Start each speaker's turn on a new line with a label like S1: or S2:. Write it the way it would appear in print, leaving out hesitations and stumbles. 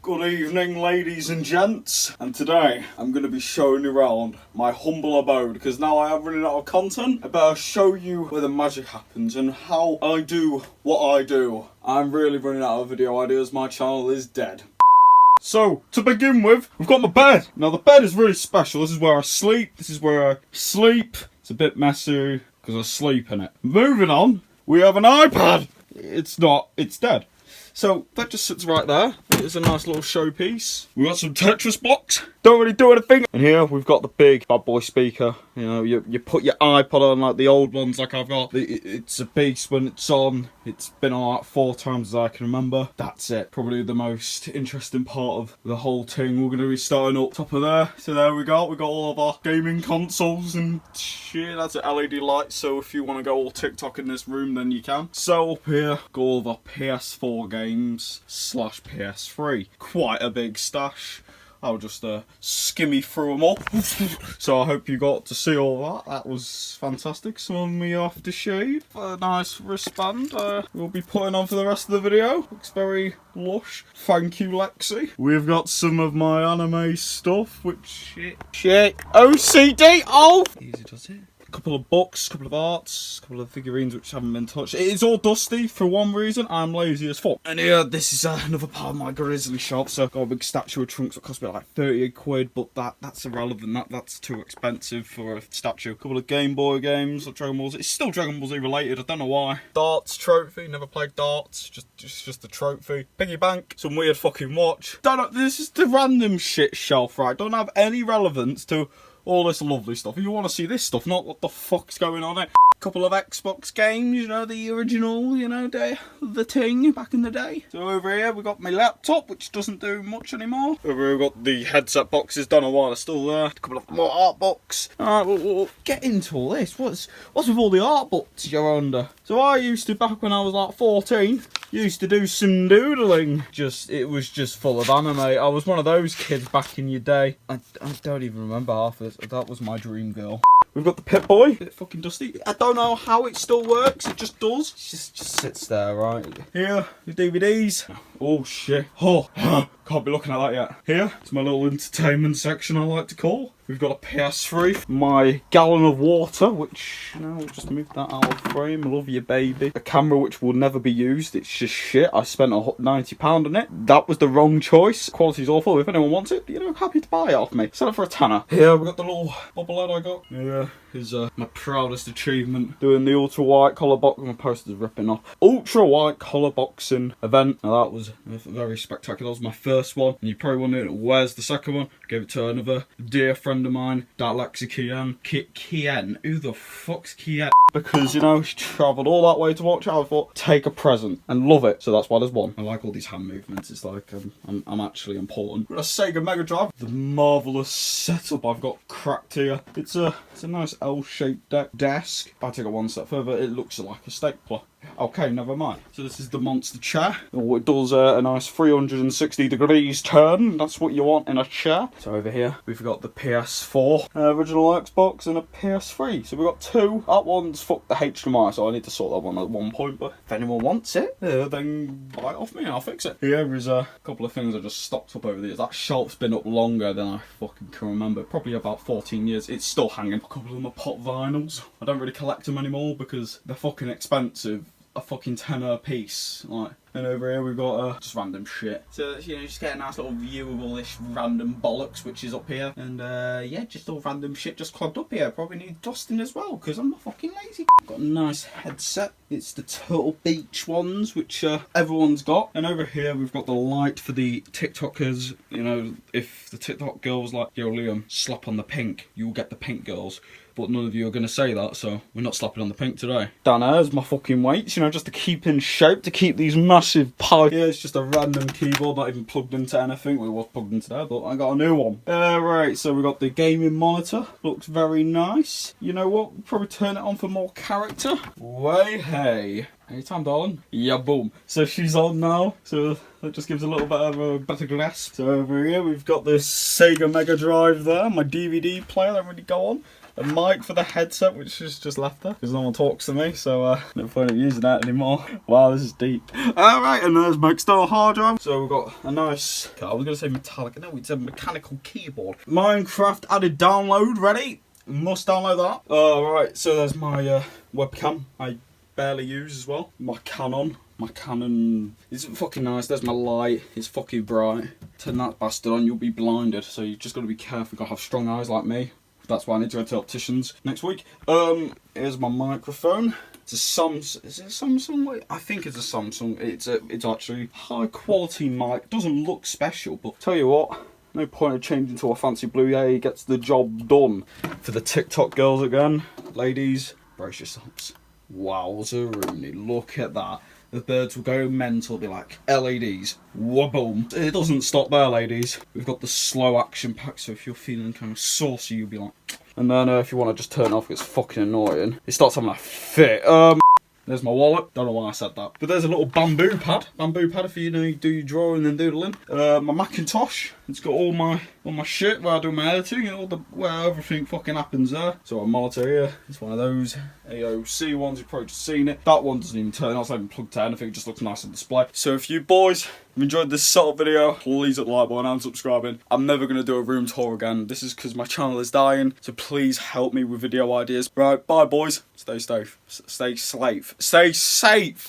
S1: Good evening, ladies and gents, and today I'm going to be showing you around my humble abode, because now I have running out of content. I better show you where the magic happens and how I do what I do. I'm really running out of video ideas, my channel is dead. So, to begin with, we've got my bed. Now the bed is really special. This is where I sleep. It's a bit messy because I sleep in it. Moving on, we have an iPad. It's dead. So that just sits right there. It's a nice little showpiece. We've got some Tetris blocks. Don't really do anything. And here we've got the big bad boy speaker. You know, you put your iPod on like the old ones like I've got. It's a beast when it's on. It's been on like 4 times as I can remember. That's it. Probably the most interesting part of the whole thing. We're going to be starting up top of there. So there we go. We got all of our gaming consoles and shit. That's an LED light. So if you want to go all TikTok in this room, then you can. So up here, got all of our PS4 games / PS3. Quite a big stash. I'll just skimmy through them all. So I hope you got to see all that. That was fantastic. Some of me aftershave. A nice wristband. We'll be putting on for the rest of the video. Looks very lush. Thank you, Lexi. We've got some of my anime stuff, which shit. OCD. Oh, easy does it. Couple of books, couple of arts, couple of figurines which haven't been touched. It's all dusty for one reason. I'm lazy as fuck. And here, this is another part of my grizzly shop. So I've got a big statue of Trunks that cost me like 38 quid, but that's irrelevant. That's too expensive for a statue. A couple of Game Boy games, like Dragon Ball Z. It's still Dragon Ball Z related. I don't know why. Darts trophy. Never played darts. Just a trophy. Piggy bank. Some weird fucking watch. Don't know. This is the random shit shelf, right? Don't have any relevance to all this lovely stuff. If you want to see this stuff, not what the fuck's going on there. Couple of Xbox games, you know, the original, you know, the thing back in the day. So over here we've got my laptop, which doesn't do much anymore. Over here we've got the headset boxes, don't know why they're still there. A couple of more art books. Alright, we'll get into all this. What's with all the art books you're under? So I used to, back when I was like 14, used to do some doodling. It was just full of anime. I was one of those kids back in your day. I don't even remember half of this. That was my dream girl. We've got the Pit Boy. A bit fucking dusty. I don't know how it still works. It just does. It just sits there, right? Here, the DVDs. Oh shit. Oh, can't be looking at that yet. Here, it's my little entertainment section I like to call. We've got a PS3, my gallon of water, which, you know, we'll just move that out of frame. I love you, baby. A camera which will never be used. It's just shit. I spent £90 on it. That was the wrong choice. Quality's awful. If anyone wants it, you know, happy to buy it off me. Sell it for a tenner. Here, we've got the little bobblehead I got. Yeah, is my proudest achievement. Doing the ultra white collar box. My poster's ripping off. Ultra white collar boxing event. Now that was very spectacular. That was my first one. And you probably wondering, where's the second one? I gave it to another dear friend of mine, Lexi Kien. Who the fuck's Kien? Because, you know, she travelled all that way to watch it. I thought, take a present and love it. So that's why there's one. I like all these hand movements. It's like I'm actually important. Got a Sega Mega Drive. The marvellous setup I've got cracked here. It's a nice L-shaped desk. If I take it one step further, it looks like a stapler. Okay, never mind. So this is the monster chair. Oh, it does a nice 360 degrees turn. That's what you want in a chair. So over here, we've got the PS4, original Xbox, and a PS3. So we've got two. That one's fucked the HDMI, so I need to sort that one at one point. But if anyone wants it, then buy it off me and I'll fix it. Here is a couple of things I just stocked up over the years. That shelf's been up longer than I fucking can remember. Probably about 14 years. It's still hanging. A couple of them are pop vinyls. I don't really collect them anymore because they're fucking expensive. A fucking tenner a piece, like. And over here we've got just random shit. So, you know, just get a nice little view of all this random bollocks which is up here. And yeah, just all random shit just clogged up here. Probably need dusting as well, because I'm not fucking lazy. Got a nice headset. It's the Turtle Beach ones, which everyone's got. And over here we've got the light for the TikTokers. You know, if the TikTok girl was like, yo Liam, slap on the pink, you'll get the pink girls. But none of you are going to say that, so we're not slapping on the pink today. Down there's my fucking weights, you know, just to keep in shape, to keep these massive pipes. Yeah, it's just a random keyboard, not even plugged into anything. Well, it was plugged into there, but I got a new one. Right, so we've got the gaming monitor. Looks very nice. You know what? We'll probably turn it on for more character. Way hey. Anytime, darling. Yeah, boom. So she's on now. So that just gives a little bit of a better grasp. So over here we've got this Sega Mega Drive there. My DVD player, that really go on. a mic for the headset, which is just left there because no one talks to me, so no point of using that anymore. Wow, this is deep. Alright, and there's my external hard drive. So we've got a nice, I was going to say metallic, no, it's a mechanical keyboard. Minecraft added download, ready? Must download that. Alright, so there's my webcam I barely use as well. My Canon is fucking nice. There's my light, it's fucking bright. Turn that bastard on, you'll be blinded, so you just got to be careful. You got to have strong eyes like me. That's why I need to go to opticians next week. Here's my microphone. It's a Samsung. Is it a Samsung? I think it's a Samsung. It's actually high quality mic. Doesn't look special, but tell you what, no point of changing to a fancy blue. Yeah, he gets the job done. For the TikTok girls again, ladies, brace yourselves. Wowzeroonie, look at that. The birds will go mental, be like LEDs. Wha-boom. It doesn't stop there, ladies. We've got the slow action pack, so if you're feeling kind of saucy, you'll be like... And then if you want to just turn it off, it's fucking annoying. It starts having a fit. There's my wallet. Don't know why I said that. But there's a little bamboo pad. Bamboo pad if you do your drawing and doodling. My Macintosh. It's got all my shit where I do my editing and where everything fucking happens there. So a monitor here. It's one of those AOC ones. You've probably just seen it. That one doesn't even turn on. It's not even plugged to anything. It just looks nice on display. So if you boys have enjoyed this sort of video, please hit the like button and subscribing. I'm never going to do a room tour again. This is because my channel is dying. So please help me with video ideas. Right, bye boys. Stay safe. Stay safe. Stay safe.